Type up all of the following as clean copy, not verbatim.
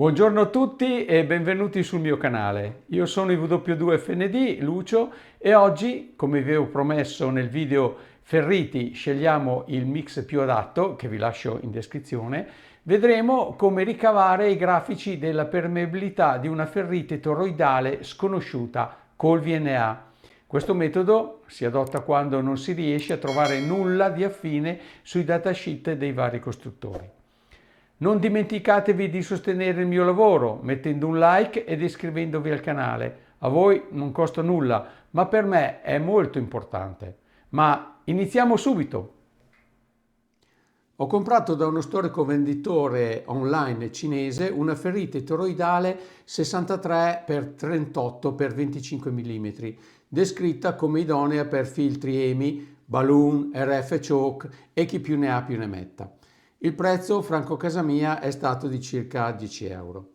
Buongiorno a tutti e benvenuti sul mio canale. Io sono IW2FND, Lucio, e oggi, come vi avevo promesso nel video Ferriti, scegliamo il mix più adatto, che vi lascio in descrizione, vedremo come ricavare i grafici della permeabilità di una ferrite toroidale sconosciuta col VNA. Questo metodo si adotta quando non si riesce a trovare nulla di affine sui datasheet dei vari costruttori. Non dimenticatevi di sostenere il mio lavoro mettendo un like ed iscrivendovi al canale. A voi non costa nulla, ma per me è molto importante. Ma iniziamo subito. Ho comprato da uno storico venditore online cinese una ferrite toroidale 63x38x25 mm, descritta come idonea per filtri EMI, balloon, RF choke e chi più ne ha più ne metta. Il prezzo franco casa mia è stato di circa 10 euro.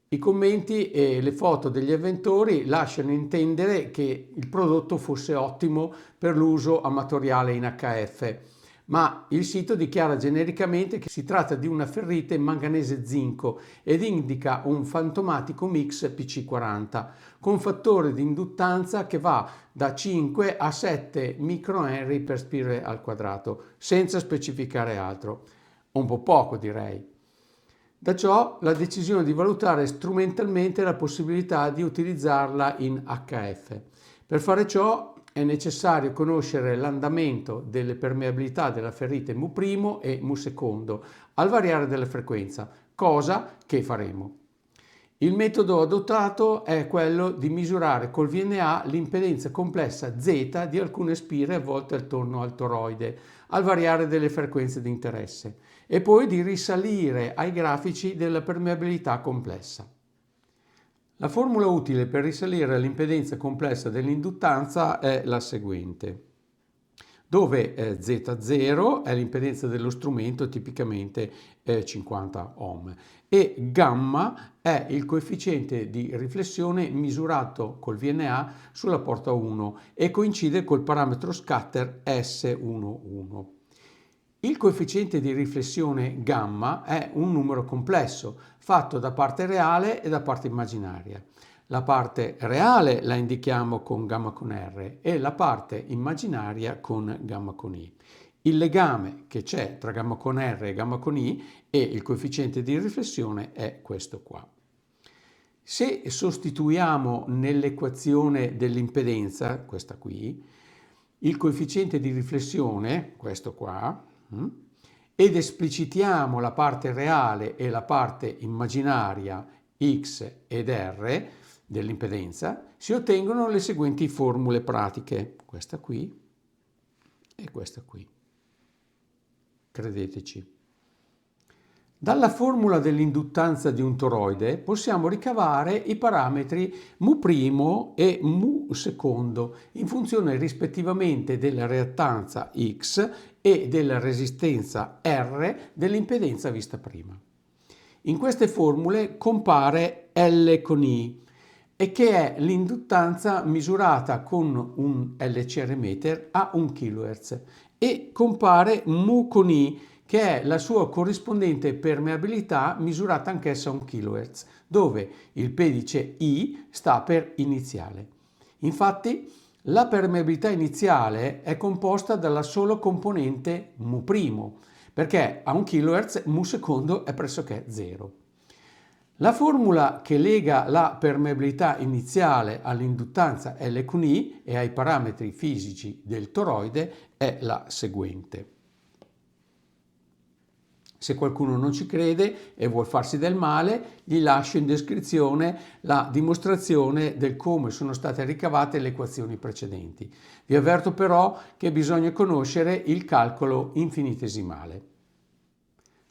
I commenti e le foto degli avventori lasciano intendere che il prodotto fosse ottimo per l'uso amatoriale in HF, ma il sito dichiara genericamente che si tratta di una ferrite manganese zinco ed indica un fantomatico mix PC40 con fattore di induttanza che va da 5 a 7 microhenry per spire al quadrato, senza specificare altro. Un po' poco, direi. Da ciò la decisione di valutare strumentalmente la possibilità di utilizzarla in HF. Per fare ciò è necessario conoscere l'andamento delle permeabilità della ferrite Mu' e Mu' al variare della frequenza, cosa che faremo. Il metodo adottato è quello di misurare col VNA l'impedenza complessa Z di alcune spire avvolte attorno al toroide, al variare delle frequenze di interesse, e poi di risalire ai grafici della permeabilità complessa. La formula utile per risalire all'impedenza complessa dell'induttanza è la seguente, dove Z0 è l'impedenza dello strumento, tipicamente 50 ohm, e gamma è il coefficiente di riflessione misurato col VNA sulla porta 1 e coincide col parametro scatter S11. Il coefficiente di riflessione gamma è un numero complesso fatto da parte reale e da parte immaginaria. La parte reale la indichiamo con gamma con R e la parte immaginaria con gamma con I. Il legame che c'è tra gamma con R e gamma con I e il coefficiente di riflessione è questo qua. Se sostituiamo nell'equazione dell'impedenza, questa qui, il coefficiente di riflessione, questo qua, ed esplicitiamo la parte reale e la parte immaginaria X ed R dell'impedenza, si ottengono le seguenti formule pratiche, questa qui e questa qui. Credeteci. Dalla formula dell'induttanza di un toroide possiamo ricavare i parametri Mu' e Mu' in funzione rispettivamente della reattanza X e della resistenza R dell'impedenza vista prima. In queste formule compare L con I, e che è l'induttanza misurata con un LCR meter a 1 kHz, e compare Mu con I, che è la sua corrispondente permeabilità misurata anch'essa a 1 kHz, dove il pedice I sta per iniziale. Infatti, la permeabilità iniziale è composta dalla sola componente Mu', perché a 1 kHz Mu' è pressoché 0. La formula che lega la permeabilità iniziale all'induttanza L con I e ai parametri fisici del toroide è la seguente. Se qualcuno non ci crede e vuol farsi del male, gli lascio in descrizione la dimostrazione del come sono state ricavate le equazioni precedenti. Vi avverto però che bisogna conoscere il calcolo infinitesimale.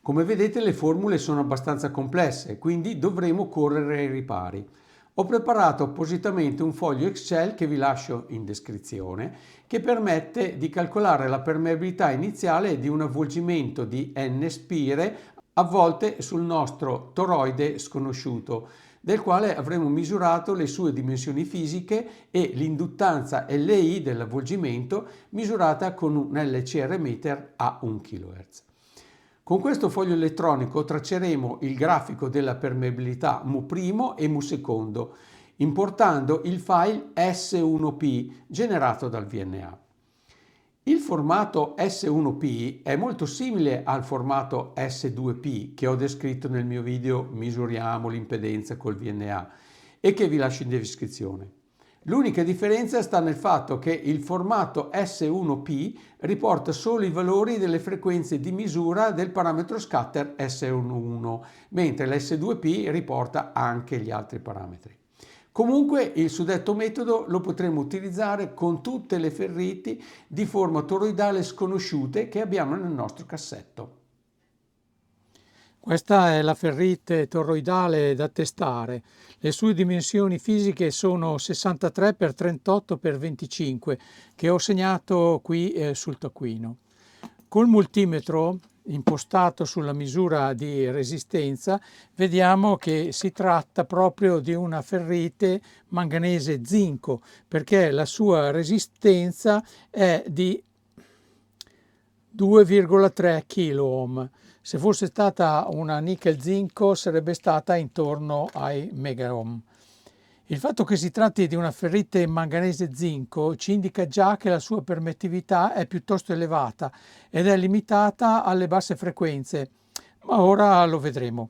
Come vedete, le formule sono abbastanza complesse, quindi dovremo correre ai ripari. Ho preparato appositamente un foglio Excel che vi lascio in descrizione, che permette di calcolare la permeabilità iniziale di un avvolgimento di n spire avvolte sul nostro toroide sconosciuto, del quale avremo misurato le sue dimensioni fisiche e l'induttanza Li dell'avvolgimento misurata con un LCR meter a 1 kHz. Con questo foglio elettronico tracceremo il grafico della permeabilità Mu' e Mu', importando il file S1P generato dal VNA. Il formato S1P è molto simile al formato S2P che ho descritto nel mio video Misuriamo l'impedenza col VNA e che vi lascio in descrizione. L'unica differenza sta nel fatto che il formato S1P riporta solo i valori delle frequenze di misura del parametro scatter S11, mentre l'S2P riporta anche gli altri parametri. Comunque il suddetto metodo lo potremo utilizzare con tutte le ferriti di forma toroidale sconosciute che abbiamo nel nostro cassetto. Questa è la ferrite toroidale da testare. Le sue dimensioni fisiche sono 63 x 38 x 25 che ho segnato qui sul taccuino. Col multimetro impostato sulla misura di resistenza vediamo che si tratta proprio di una ferrite manganese zinco, perché la sua resistenza è di 2,3 kΩ. Se fosse stata una nickel zinco sarebbe stata intorno ai megaohm. Il fatto che si tratti di una ferrite manganese zinco ci indica già che la sua permettività è piuttosto elevata ed è limitata alle basse frequenze, ma ora lo vedremo.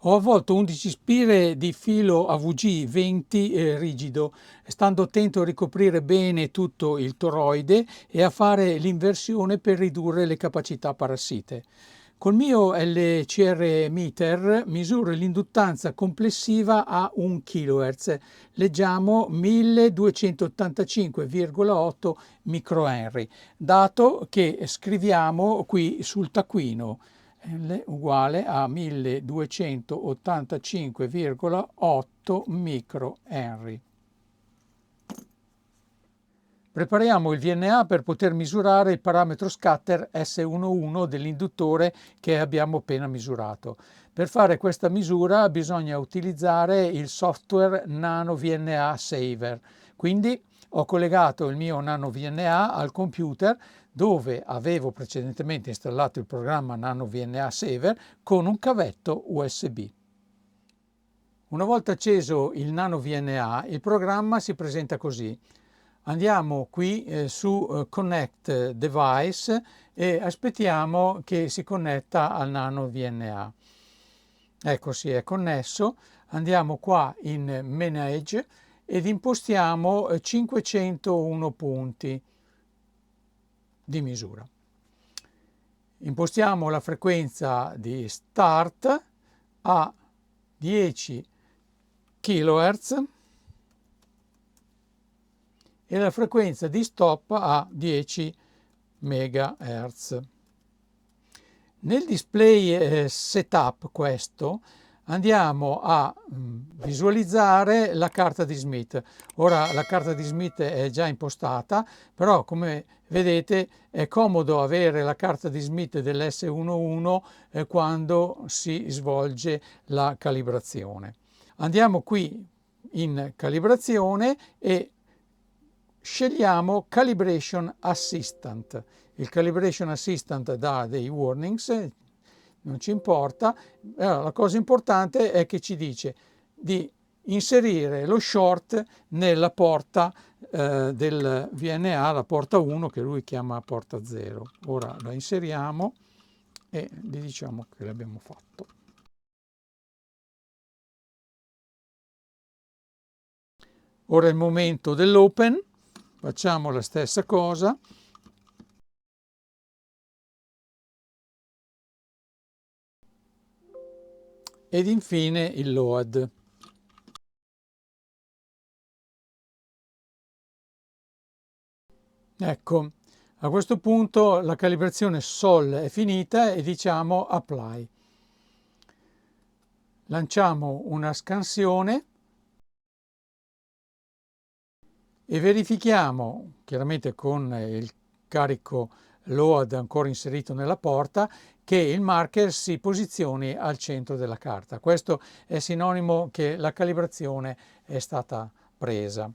Ho avvolto 11 spire di filo AVG 20 rigido, stando attento a ricoprire bene tutto il toroide e a fare l'inversione per ridurre le capacità parassite. Col mio LCR meter misuro l'induttanza complessiva a 1 kHz, leggiamo 1285,8 microhenry, dato che scriviamo qui sul taccuino. L uguale a 1285,8 microhenry. Prepariamo il VNA per poter misurare il parametro scatter S11 dell'induttore che abbiamo appena misurato. Per fare questa misura bisogna utilizzare il software Nano VNA Saver. Quindi ho collegato il mio Nano VNA al computer dove avevo precedentemente installato il programma Nano VNA Saver con un cavetto USB. Una volta acceso il Nano VNA, il programma si presenta così. Andiamo qui su Connect Device e aspettiamo che si connetta al Nano VNA. Ecco, si è connesso. Andiamo qua in Manage ed impostiamo 501 punti di misura. Impostiamo la frequenza di start a 10 kHz e la frequenza di stop a 10 MHz. Nel display setup questo andiamo a visualizzare la carta di Smith. Ora la carta di Smith è già impostata, però come vedete è comodo avere la carta di Smith dell'S11 quando si svolge la calibrazione. Andiamo qui in calibrazione e scegliamo Calibration Assistant. Il Calibration Assistant dà dei warnings, non ci importa. Allora, la cosa importante è che ci dice di inserire lo short nella porta del VNA, la porta 1 che lui chiama porta 0. Ora la inseriamo e gli diciamo che l'abbiamo fatto. Ora è il momento dell'open, facciamo la stessa cosa. Ed infine il load. Ecco, a questo punto la calibrazione SOL è finita e diciamo apply. Lanciamo una scansione e verifichiamo, chiaramente con il carico load ancora inserito nella porta, che il marker si posizioni al centro della carta. Questo è sinonimo che la calibrazione è stata presa.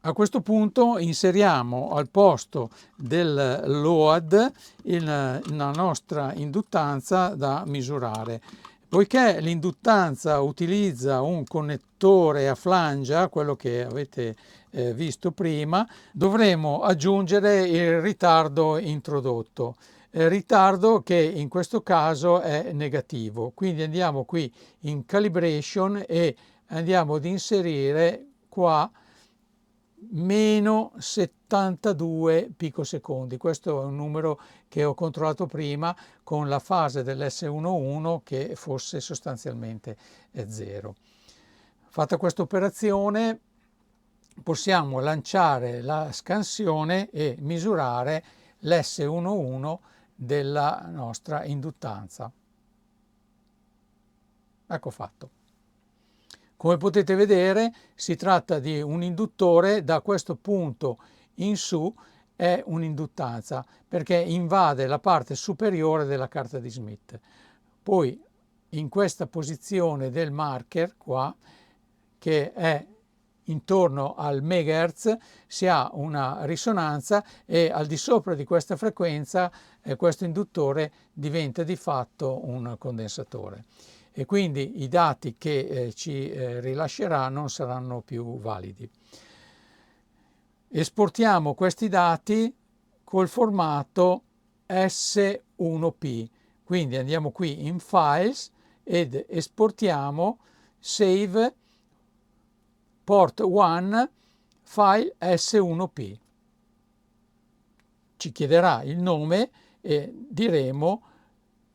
A questo punto inseriamo al posto del load la nostra induttanza da misurare. Poiché l'induttanza utilizza un connettore a flangia, quello che avete visto prima, dovremo aggiungere il ritardo introdotto. Ritardo che in questo caso è negativo. Quindi andiamo qui in calibration e andiamo ad inserire qua meno 72 picosecondi. Questo è un numero che ho controllato prima con la fase dell'S11 che fosse sostanzialmente 0. Fatta questa operazione possiamo lanciare la scansione e misurare l'S11 della nostra induttanza. Ecco fatto. Come potete vedere si tratta di un induttore, da questo punto in su è un'induttanza perché invade la parte superiore della carta di Smith. Poi in questa posizione del marker qua, che è intorno al megahertz, si ha una risonanza e al di sopra di questa frequenza questo induttore diventa di fatto un condensatore. E quindi i dati che ci rilascerà non saranno più validi. Esportiamo questi dati col formato S1P, quindi andiamo qui in Files ed esportiamo Save Port 1 File S1P. Ci chiederà il nome e diremo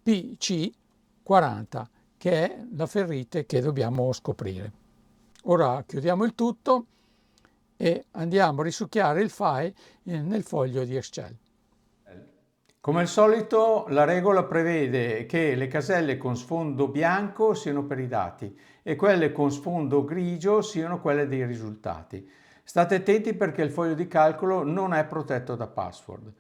PC40. che è la ferrite che dobbiamo scoprire. Ora chiudiamo il tutto e andiamo a risucchiare il file nel foglio di Excel. Come al solito la regola prevede che le caselle con sfondo bianco siano per i dati e quelle con sfondo grigio siano quelle dei risultati. State attenti perché il foglio di calcolo non è protetto da password.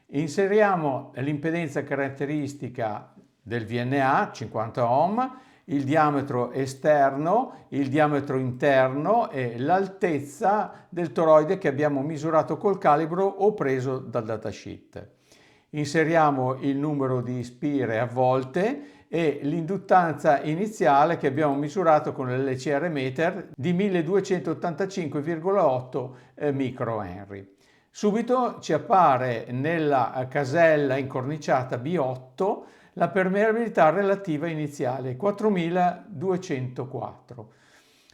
Inseriamo l'impedenza caratteristica del VNA 50 ohm, il diametro esterno, il diametro interno e l'altezza del toroide che abbiamo misurato col calibro o preso dal datasheet. Inseriamo il numero di spire a volte e l'induttanza iniziale che abbiamo misurato con l'LCR meter di 1285,8 microhenry. Subito ci appare nella casella incorniciata B8 la permeabilità relativa iniziale 4204.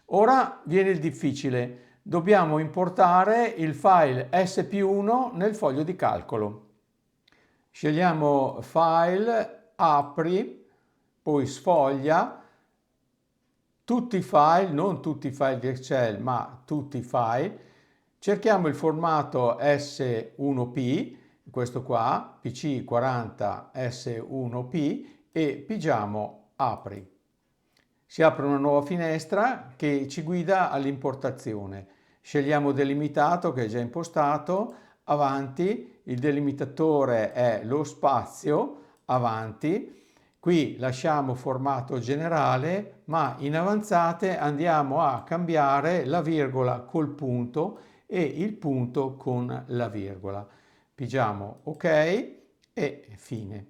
Ora viene il difficile, dobbiamo importare il file SP1 nel foglio di calcolo. Scegliamo File, Apri, poi Sfoglia, tutti i file, non tutti i file di Excel, ma tutti i file. Cerchiamo il formato S1P, questo qua, PC40 S1P, e pigiamo Apri. Si apre una nuova finestra che ci guida all'importazione. Scegliamo delimitato che è già impostato, avanti, il delimitatore è lo spazio, avanti. Qui lasciamo formato generale, ma in avanzate andiamo a cambiare la virgola col punto e il punto con la virgola. Pigiamo OK e fine.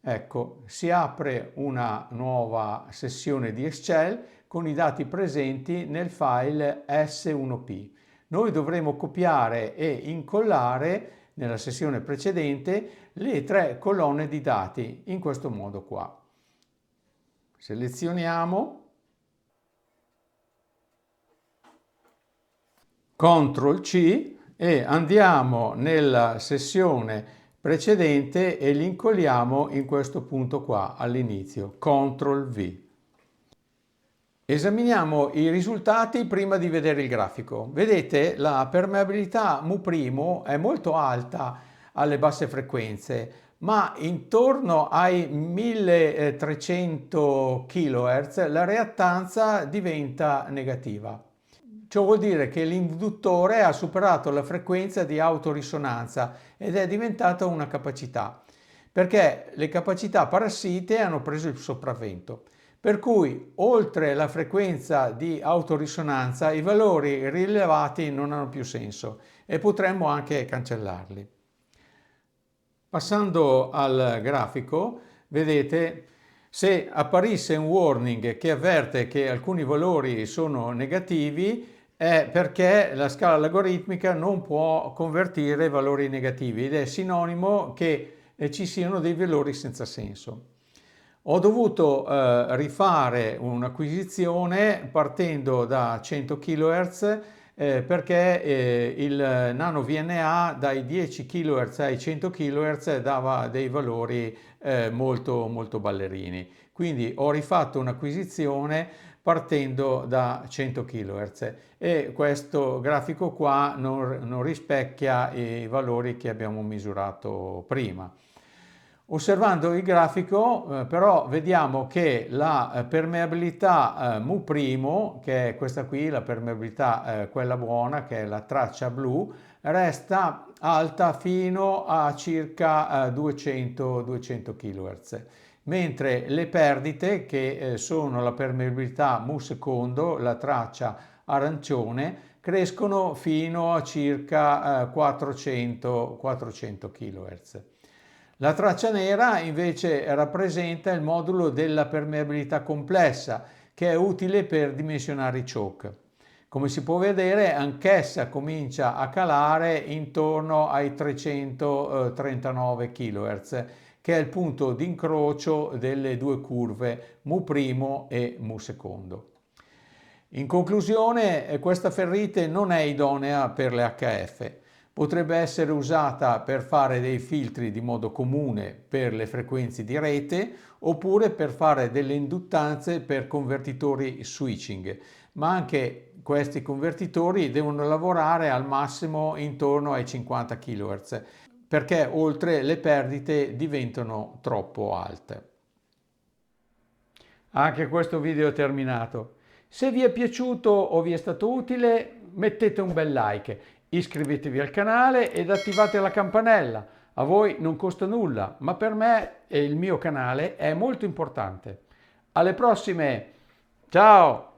Ecco, si apre una nuova sessione di Excel con i dati presenti nel file S1P. Noi dovremo copiare e incollare nella sessione precedente le 3 colonne di dati in questo modo qua. Selezioniamo, CTRL-C e andiamo nella sessione precedente e li incolliamo in questo punto qua all'inizio, CTRL-V. Esaminiamo i risultati prima di vedere il grafico. Vedete, la permeabilità mu' è molto alta alle basse frequenze, ma intorno ai 1300 kHz la reattanza diventa negativa. Ciò vuol dire che l'induttore ha superato la frequenza di autorisonanza ed è diventata una capacità, perché le capacità parassite hanno preso il sopravvento. per cui oltre la frequenza di autorisonanza i valori rilevati non hanno più senso e potremmo anche cancellarli. Passando al grafico, vedete, se apparisse un warning che avverte che alcuni valori sono negativi, è perché la scala logaritmica non può convertire valori negativi ed è sinonimo che ci siano dei valori senza senso. Ho dovuto rifare un'acquisizione partendo da 100 kHz perché il nano VNA dai 10 kHz ai 100 kHz dava dei valori molto ballerini. Quindi ho rifatto un'acquisizione partendo da 100 kHz e questo grafico qua non rispecchia i valori che abbiamo misurato prima. Osservando il grafico però vediamo che la permeabilità mu', che è questa qui, la permeabilità quella buona, che è la traccia blu, resta alta fino a circa 200 kHz, mentre le perdite, che sono la permeabilità mu secondo, la traccia arancione, crescono fino a circa 400 kHz. La traccia nera invece rappresenta il modulo della permeabilità complessa, che è utile per dimensionare i choke. Come si può vedere, anch'essa comincia a calare intorno ai 339 kHz, che è il punto di incrocio delle due curve mu' e mu'. In conclusione, questa ferrite non è idonea per le HF. Potrebbe essere usata per fare dei filtri di modo comune per le frequenze di rete oppure per fare delle induttanze per convertitori switching, ma anche questi convertitori devono lavorare al massimo intorno ai 50 kHz perché oltre le perdite diventano troppo alte. Anche questo video è terminato. Se vi è piaciuto o vi è stato utile, mettete un bel like, iscrivetevi al canale ed attivate la campanella. A voi non costa nulla, ma per me e il mio canale è molto importante. Alle prossime! Ciao!